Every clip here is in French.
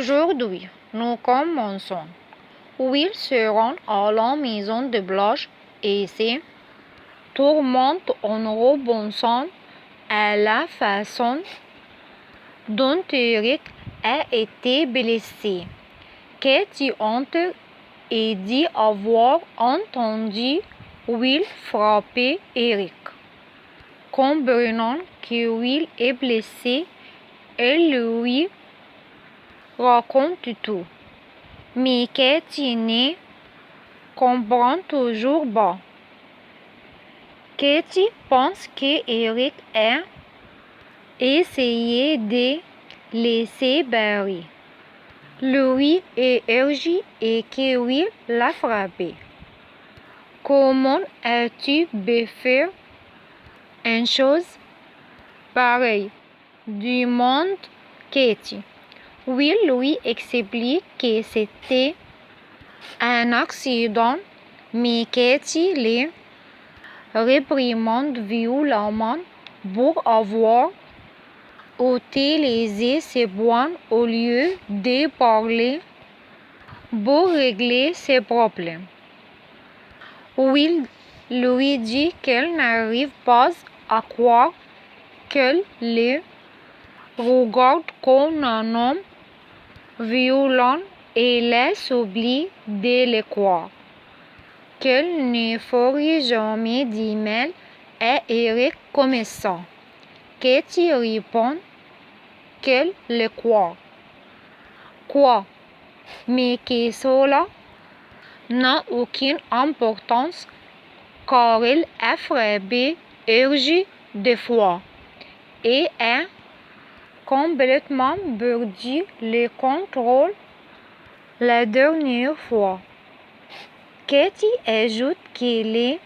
Aujourd'hui, nous commençons. Will se rend à la maison de Blanche et se tourmente en rebondissant à la façon dont Eric a été blessé. Katie entre et dit avoir entendu Will frapper Eric. Comprenant que Will est blessé, elle lui raconte tout. Mais Katie ne comprend toujours pas. Katie pense que Eric a essayé de les séparer. Lui est énergie et que Will l'a frappé. Comment as-tu pu faire une chose pareille? Demande Katie. Will lui explique que c'était un accident, mais Katie le réprimande violemment pour avoir utilisé ses poings au lieu de parler pour régler ses problèmes. Will lui dit qu'elle n'arrive pas à croire qu'elle le regarde comme un homme violent et laisse oublier de le croire. Qu'elle ne ferait jamais d'email à Eric comme ça. Katie répond qu'elle le croit. Quoi? Mais que cela n'a aucune importance car elle a frappé Eric deux fois et a complètement perdu le contrôle la dernière fois. Katie ajoute que le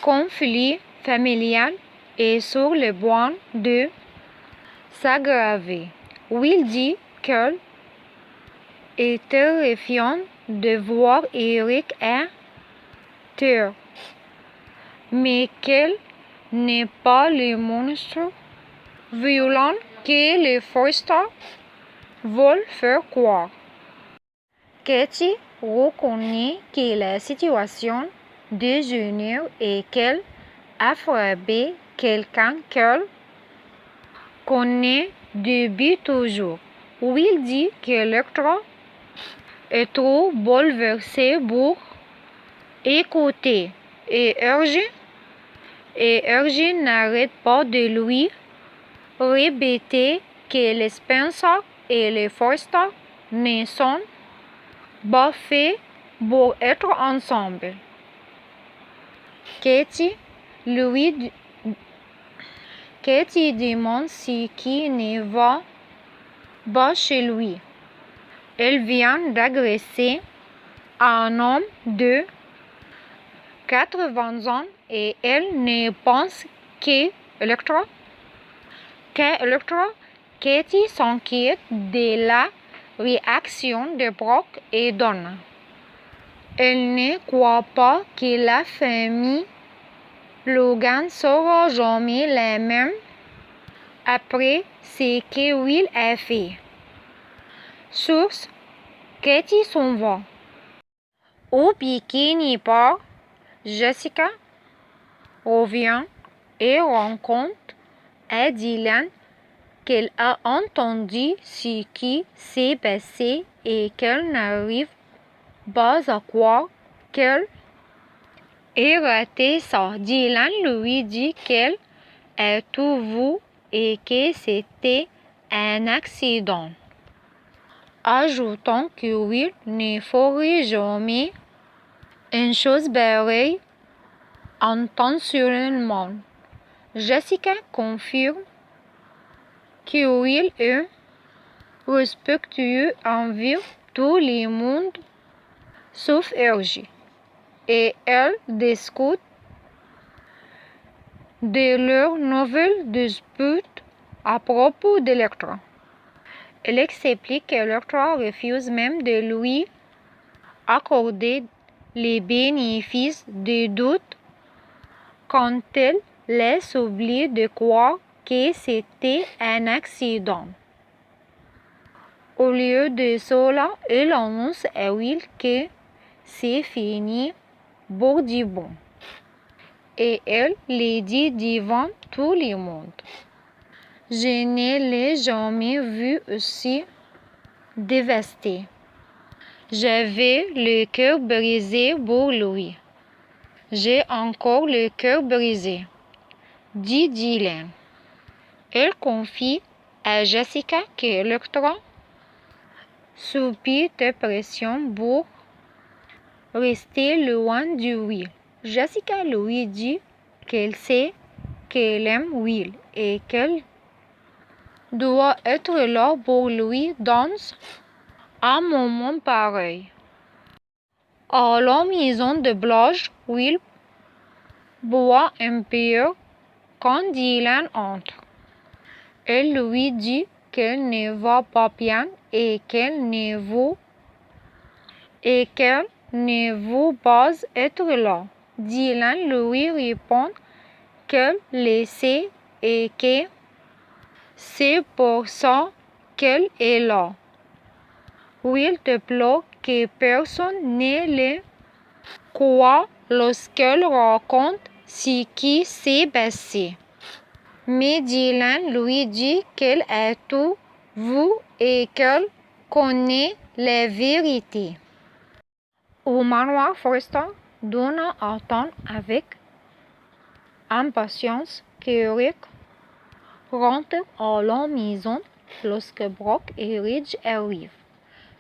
conflit familial est sur le point de s'aggraver. Will dit qu'elle est terrifiante de voir Eric à terre, mais qu'elle n'est pas le monstre violent que les Forster veulent faire croire. Katie reconnaît que la situation dégénère et qu'elle a frappé quelqu'un qu'elle connaît depuis toujours. Will dit qu'Electra est trop bouleversée pour écouter et Ergie n'arrête pas de lui répéter que les Spencer et les Forster ne sont pas faits pour être ensemble. Katie demande ce qui ne va pas chez lui. Elle vient d'agresser un homme de 80 ans et elle ne pense qu'Electra. Katie s'inquiète de la réaction de Brock et Donna. Elle ne croit pas que la famille Logan sera jamais la même après ce que Will a fait. Source: Katie s'en va. Au Bikini Park, Jessica revient et rencontre à Dylan qu'elle a entendu ce qui s'est passé et qu'elle n'arrive pas à croire qu'elle ait raté ça. Dylan lui dit qu'elle a tout vu et que c'était un accident, ajoutant que Will ne ferait jamais une chose pareille intentionnellement. Jessica confirme que Will est respectueux envers tout le monde sauf Ergie, et elle discute de leur nouvelle dispute à propos d'Electra. Elle explique qu'Electra refuse même de lui accorder les bénéfices du doute quand elle laisse oublier de croire que c'était un accident. Au lieu de cela, il annonce à Will que c'est fini pour du bon. Et elle le dit devant tout le monde. Je ne l'ai jamais vu aussi dévasté. J'avais le cœur brisé pour lui. J'ai encore le cœur brisé, dit Dylan. Elle confie à Jessica que Electra subit des pressions pour rester loin de Will. Jessica lui dit qu'elle sait qu'elle aime Will et qu'elle doit être là pour lui dans un moment pareil. À la maison de Blanche, Will boit un peu quand Dylan entre. Elle lui dit qu'elle ne va pas bien et qu'elle ne veut pas être là. Dylan lui répond qu'elle le sait et que c'est pour ça qu'elle est là. Will déplore que personne ne le croit lorsqu'elle raconte ce qui s'est passé. Mais Dylan lui dit qu'elle a tout vu et qu'elle connaît la vérité. Au manoir Forrester, Donna attend avec impatience qu'Eric rentre à la maison lorsque Brock et Ridge arrivent.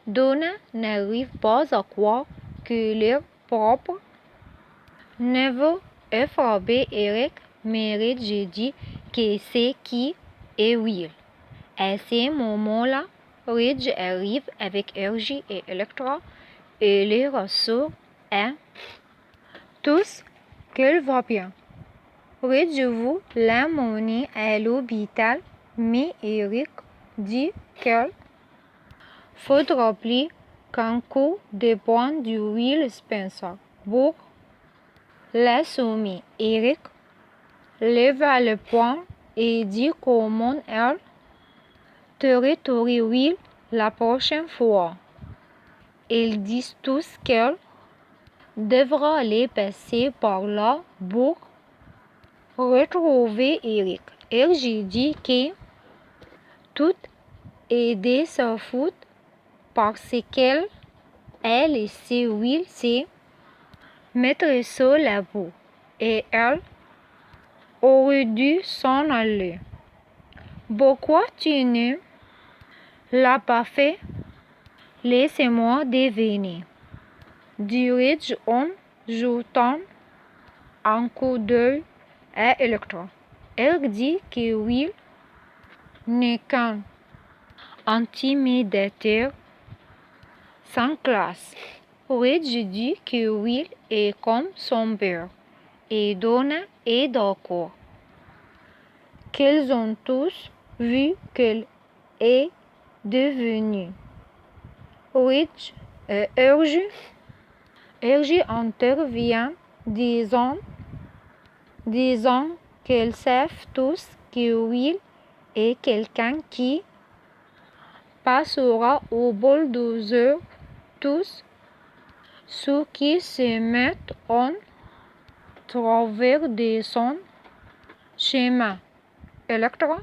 Donna n'arrive pas à croire que leur propre neveu ait frappé Eric, mais Ridge dit que c'est qui est Will. À ce moment-là, Ridge arrive avec Ergie et Electra et les rassure à tous qu'elle va bien. Ridge veut l'emmener à l'hôpital, mais Eric dit qu'il faudra plus qu'un coup de poing de Will Spencer pour l'assommer. Eric leva le poing et dit comment elle tuerait Will la prochaine fois. Ils disent tous qu'elle devra aller passer par là pour retrouver Eric. Ergie dit que tout est de sa faute parce qu'elle a laissé Will se mettre sur la boue et elle aurait dû s'en aller. Pourquoi tu ne l'as pas fait? Laissez-moi deviner, dit Ridge en jetant un coup d'œil à Electra. Elle dit que Will n'est qu'un intimidateur sans classe. Ridge dit que Will est comme son père et Donna est d'accord. Qu'ils ont tous vu qu'elle est devenue. Ergie intervient disant qu'ils savent tous que Will est quelqu'un qui passera au bulldozer tous ceux qui se mettent en travers de son chemin. Electra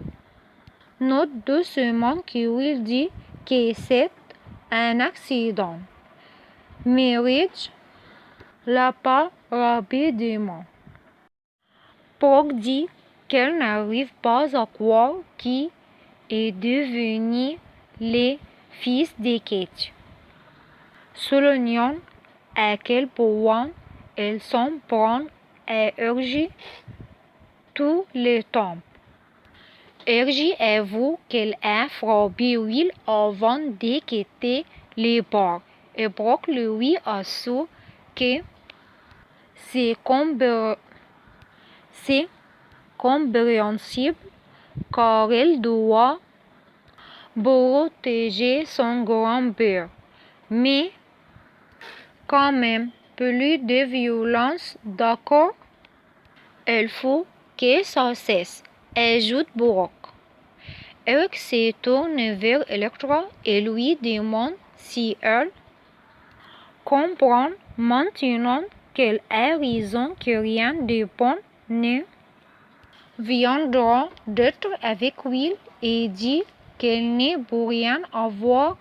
note doucement que Will dit que c'est un accident, mais Ridge la parle rapidement. Brock dit qu'elle n'arrive pas à croire qui est devenu le fils de Kate, soulignant à quel point elle s'en prend à Ergie tout le temps. Ergie avoue qu'elle a frappé Will avant de quitter les bars et Brock lui assure que c'est compréhensible car elle doit protéger son grand-père. Mais quand même, plus de violence, d'accord? Il faut que ça cesse, ajoute Brock. Eric se tourne vers Electra et lui demande si elle comprend maintenant qu'elle a raison que rien de bon ne viendra d'être avec Will et dit qu'elle ne peut rien avoir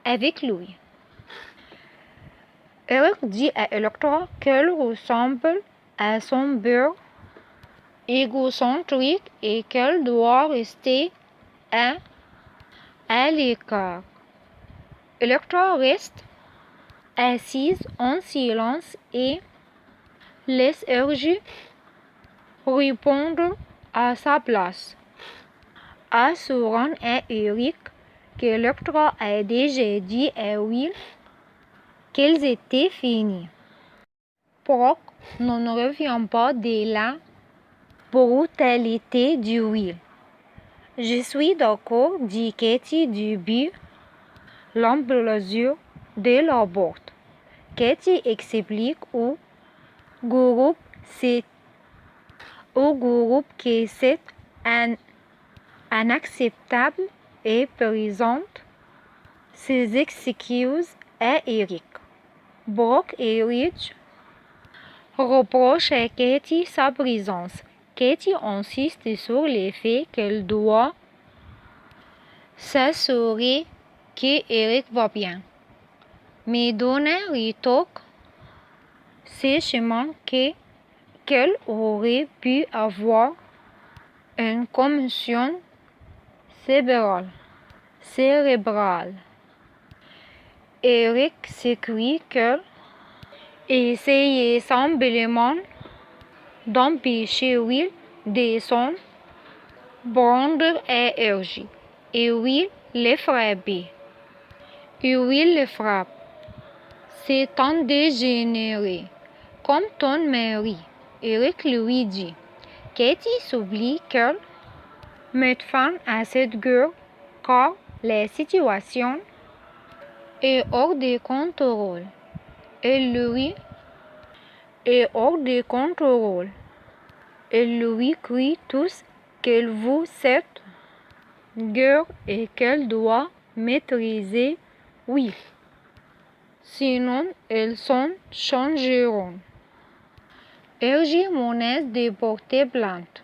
avec lui. Eric dit à Electra qu'elle ressemble à son beurre égocentrique et qu'elle doit rester à l'écart. Electra reste assise en silence et laisse Ergie répondre à sa place. Assurant à Eric qu'Electra a déjà dit à Will qu'elles étaient finies. Brock ne revient pas de la brutalité de Will. Je suis d'accord, dit Katie depuis l'embrasure de la porte. Katie explique au groupe que c'est inacceptable et présente ses excuses à Eric. Brock et Rich reprochent à Katie sa présence. Katie insiste sur le fait qu'elle doit s'assurer que Eric va bien. Mais Donna rétorque sèchement qu'elle aurait pu avoir une commotion cérébrale. Eric s'écrie qu'elle essayait simplement d'empêcher Will de s'en prendre à Ergie. Et Will le frappe. C'est un dégénéré, comme ton mari. Eric lui dit. Katie s'oublie qu'elle met fin à cette guerre car la situation est hors de contrôle. Elle lui crie tous qu'elle veut cette guerre et qu'elle doit maîtriser Will. Sinon, elles s'en changeront. Ergie menace de porter plainte.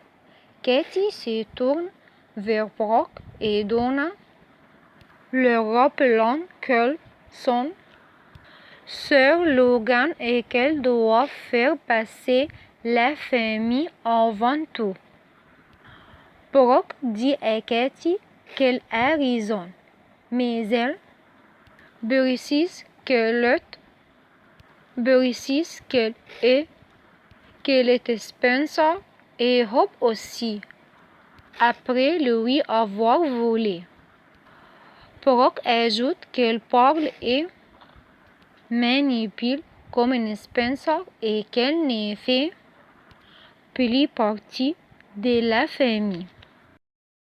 Katie se tourne vers Brock et Donna, leur rappelant qu'elles sont sœurs Logan et qu'elle doit faire passer la famille avant tout. Brock dit à Katie qu'elle a raison, mais elle précise qu'elle est Spencer et Hope aussi, après lui avoir volé. Brock ajoute qu'elle parle et manipule comme une Spencer et qu'elle ne fait plus partie de la famille.